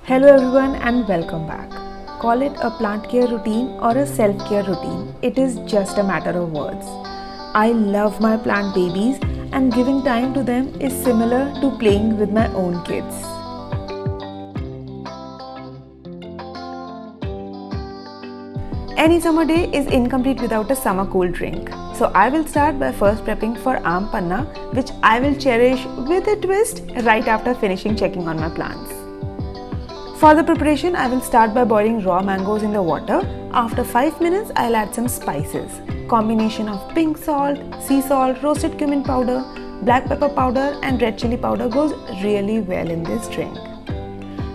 Hello everyone and welcome back. Call it a plant care routine or a self-care routine. It is just a matter of words. I love my plant babies and giving time to them is similar to playing with my own kids. Any summer day is incomplete without a summer cool drink. So I will start by first prepping for Aam Panna, which I will cherish with a twist right after finishing checking on my plants. For the preparation, I will start by boiling raw mangoes in the water. After 5 minutes, I'll add some spices. Combination of pink salt, sea salt, roasted cumin powder, black pepper powder and red chili powder goes really well in this drink.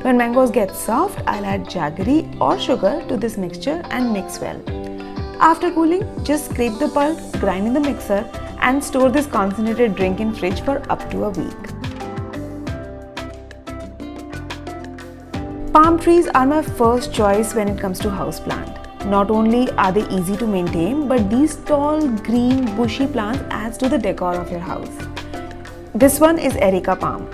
When mangoes get soft, I'll add jaggery or sugar to this mixture and mix well. After cooling, just scrape the pulp, grind in the mixer and store this concentrated drink in fridge for up to a week. Palm trees are my first choice when it comes to houseplant. Not only are they easy to maintain, but these tall, green, bushy plants adds to the decor of your house. This one is Erica palm.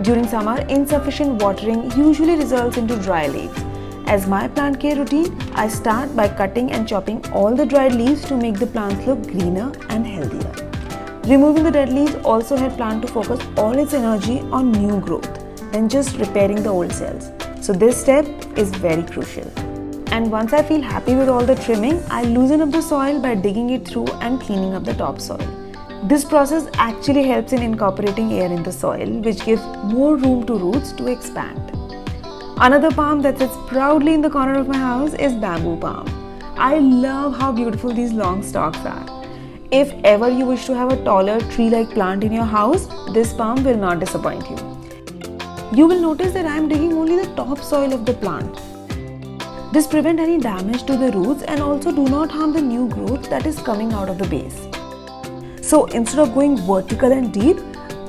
During summer, insufficient watering usually results into dry leaves. As my plant care routine, I start by cutting and chopping all the dried leaves to make the plants look greener and healthier. Removing the dead leaves also helps plant to focus all its energy on new growth than just repairing the old cells. So this step is very crucial. And once I feel happy with all the trimming, I loosen up the soil by digging it through and cleaning up the topsoil. This process actually helps in incorporating air in the soil, which gives more room to roots to expand. Another palm that sits proudly in the corner of my house is bamboo palm. I love how beautiful these long stalks are. If ever you wish to have a taller tree-like plant in your house, this palm will not disappoint you. You will notice that I am digging only the top soil of the plant. This prevents any damage to the roots and also do not harm the new growth that is coming out of the base. So instead of going vertical and deep,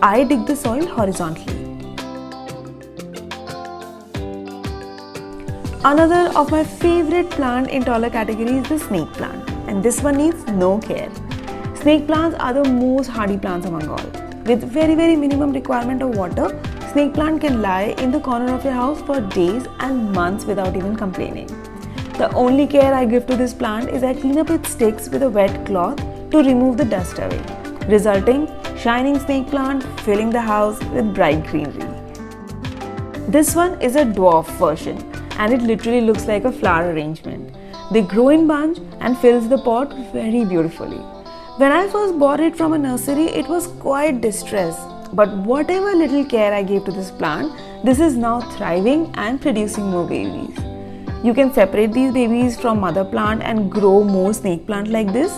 I dig the soil horizontally. Another of my favorite plant in taller category is the snake plant, and this one needs no care. Snake plants are the most hardy plants among all. With very minimum requirement of water, snake plant can lie in the corner of your house for days and months without even complaining. The only care I give to this plant is I clean up its sticks with a wet cloth to remove the dust away, resulting shining snake plant filling the house with bright greenery. This one is a dwarf version and it literally looks like a flower arrangement. They grow in bunch and fills the pot very beautifully. When I first bought it from a nursery, it was quite distressed. But whatever little care I gave to this plant, this is now thriving and producing more babies. You can separate these babies from mother plant and grow more snake plant like this,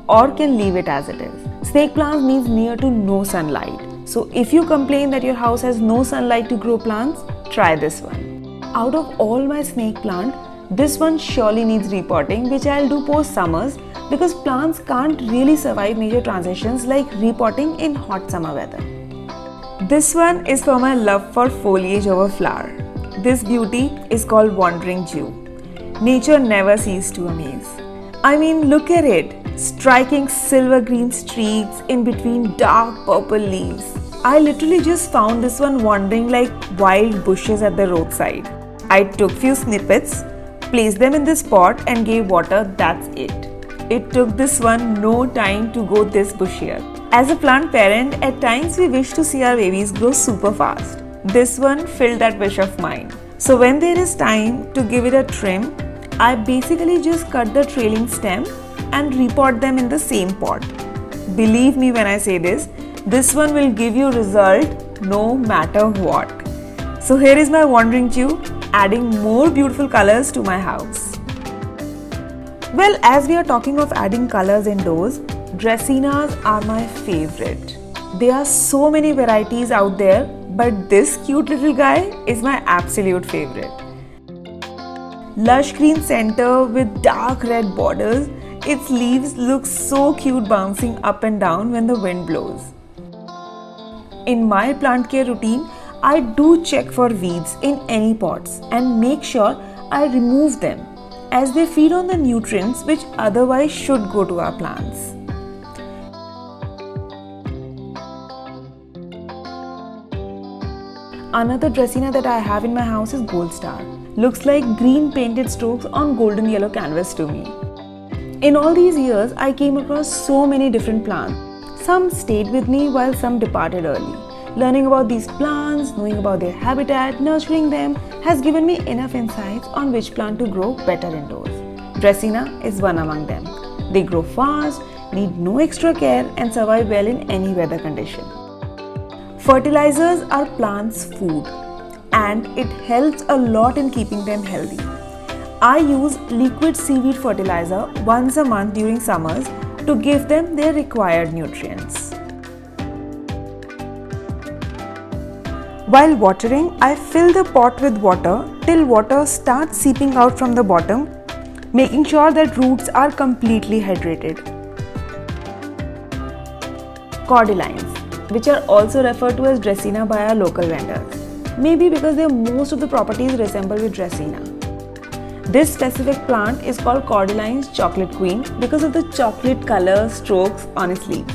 or can leave it as it is. Snake plants needs near to no sunlight. So if you complain that your house has no sunlight to grow plants, try this one. Out of all my snake plant, this one surely needs repotting, which I'll do post summers because plants can't really survive major transitions like repotting in hot summer weather. This one is for my love for foliage over flower. This beauty is called Wandering Jew. Nature never ceases to amaze. I mean, look at it, striking silver green streaks in between dark purple leaves. I literally just found this one wandering like wild bushes at the roadside. I took few snippets, placed them in this pot and gave water, that's it. It took this one no time to go this bushier. As a plant parent, at times we wish to see our babies grow super fast. This one filled that wish of mine. So when there is time to give it a trim, I basically just cut the trailing stem and repot them in the same pot. Believe me when I say this one will give you result no matter what. So here is my Wandering Jew, adding more beautiful colors to my house. Well, as we are talking of adding colors indoors, Dracaenas are my favorite. There are so many varieties out there, but this cute little guy is my absolute favorite. Lush green center with dark red borders, its leaves look so cute bouncing up and down when the wind blows. In my plant care routine, I do check for weeds in any pots and make sure I remove them as they feed on the nutrients which otherwise should go to our plants. Another Dracaena that I have in my house is Gold Star. Looks like green painted strokes on golden yellow canvas to me. In all these years, I came across so many different plants. Some stayed with me while some departed early. Learning about these plants, knowing about their habitat, nurturing them has given me enough insights on which plant to grow better indoors. Dracaena is one among them. They grow fast, need no extra care and survive well in any weather condition. Fertilizers are plants' food and it helps a lot in keeping them healthy. I use liquid seaweed fertilizer once a month during summers to give them their required nutrients. While watering, I fill the pot with water till water starts seeping out from the bottom, making sure that roots are completely hydrated. Cordylines, which are also referred to as Dracaena by our local vendors, maybe because most of the properties resemble with Dracaena. This specific plant is called Cordyline's Chocolate Queen because of the chocolate color strokes on its leaves.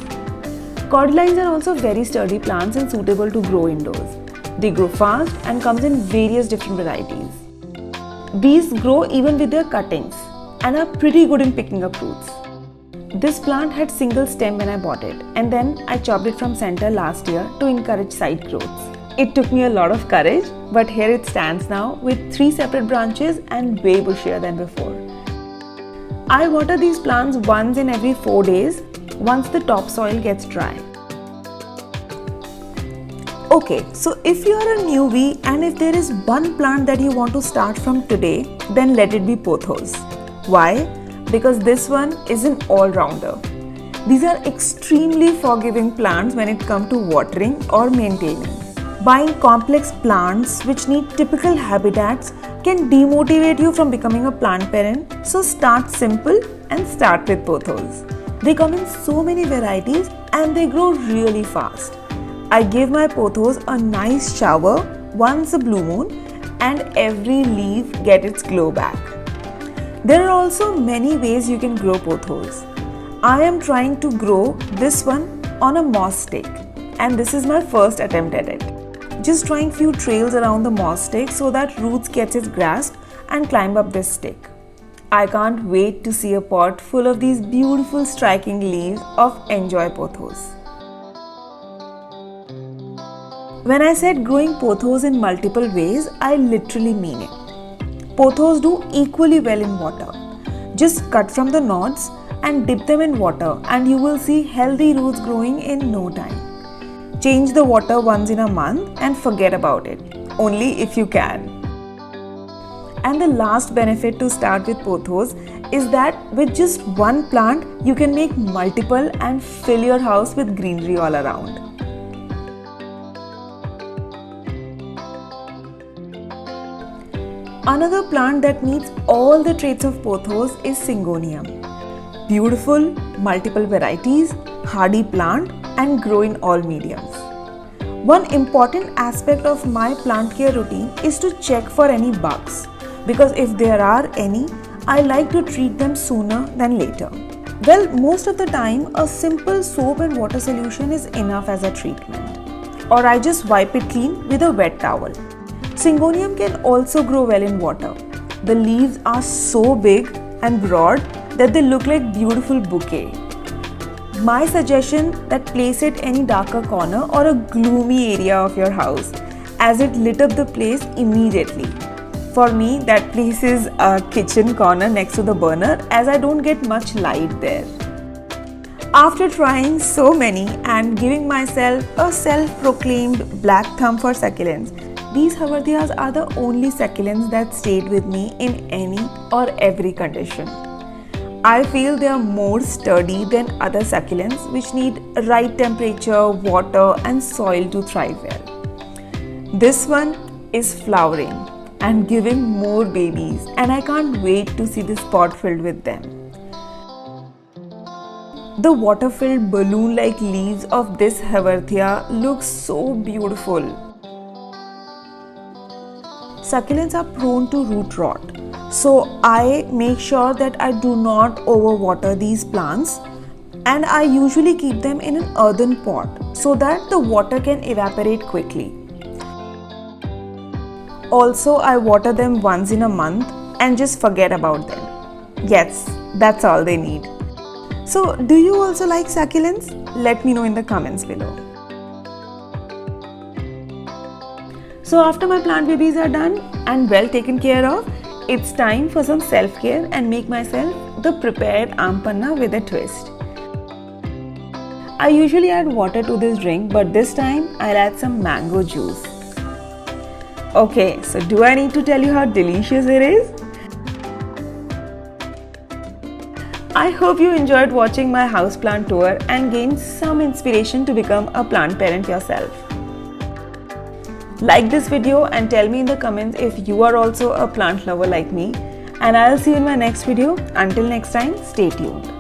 Cordylines are also very sturdy plants and suitable to grow indoors. They grow fast and comes in various different varieties. These grow even with their cuttings and are pretty good in picking up roots. This plant had single stem when I bought it and then I chopped it from center last year to encourage side growths. It took me a lot of courage, but here it stands now with 3 separate branches and way bushier than before. I water these plants once in every 4 days once the topsoil gets dry. Okay, so if you are a newbie and if there is one plant that you want to start from today, then let it be pothos. Why? Because this one is an all-rounder. These are extremely forgiving plants when it comes to watering or maintaining. Buying complex plants which need typical habitats can demotivate you from becoming a plant parent, so start simple and start with pothos. They come in so many varieties and they grow really fast. I give my pothos a nice shower once a blue moon and every leaf gets its glow back. There are also many ways you can grow pothos. I am trying to grow this one on a moss stick and this is my first attempt at it. Just trying few trails around the moss stick so that roots get its grasp and climb up this stick. I can't wait to see a pot full of these beautiful striking leaves of Enjoy Pothos. When I said growing pothos in multiple ways, I literally mean it. Pothos do equally well in water. Just cut from the nodes and dip them in water and you will see healthy roots growing in no time. Change the water once in a month and forget about it, only if you can. And the last benefit to start with pothos is that with just one plant, you can make multiple and fill your house with greenery all around. Another plant that meets all the traits of pothos is Syngonium. Beautiful, multiple varieties, hardy plant and grow in all mediums. One important aspect of my plant care routine is to check for any bugs because if there are any, I like to treat them sooner than later. Well, most of the time a simple soap and water solution is enough as a treatment, or I just wipe it clean with a wet towel. Syngonium can also grow well in water. The leaves are so big and broad that they look like beautiful bouquet. My suggestion that place it any darker corner or a gloomy area of your house as it lit up the place immediately. For me, that place is a kitchen corner next to the burner as I don't get much light there. After trying so many and giving myself a self-proclaimed black thumb for succulents, these Havarthias are the only succulents that stayed with me in any or every condition. I feel they are more sturdy than other succulents which need right temperature, water and soil to thrive well. This one is flowering and giving more babies and I can't wait to see this pot filled with them. The water-filled balloon-like leaves of this Havarthia look so beautiful. Succulents are prone to root rot, so I make sure that I do not overwater these plants and I usually keep them in an earthen pot so that the water can evaporate quickly. Also, I water them once in a month and just forget about them. Yes, that's all they need. So, do you also like succulents? Let me know in the comments below. So after my plant babies are done and well taken care of, it's time for some self-care and make myself the prepared aam panna with a twist. I usually add water to this drink, but this time I'll add some mango juice. Okay, so do I need to tell you how delicious it is? I hope you enjoyed watching my houseplant tour and gained some inspiration to become a plant parent yourself. Like this video and tell me in the comments if you are also a plant lover like me, and I'll see you in my next video. Until next time, stay tuned.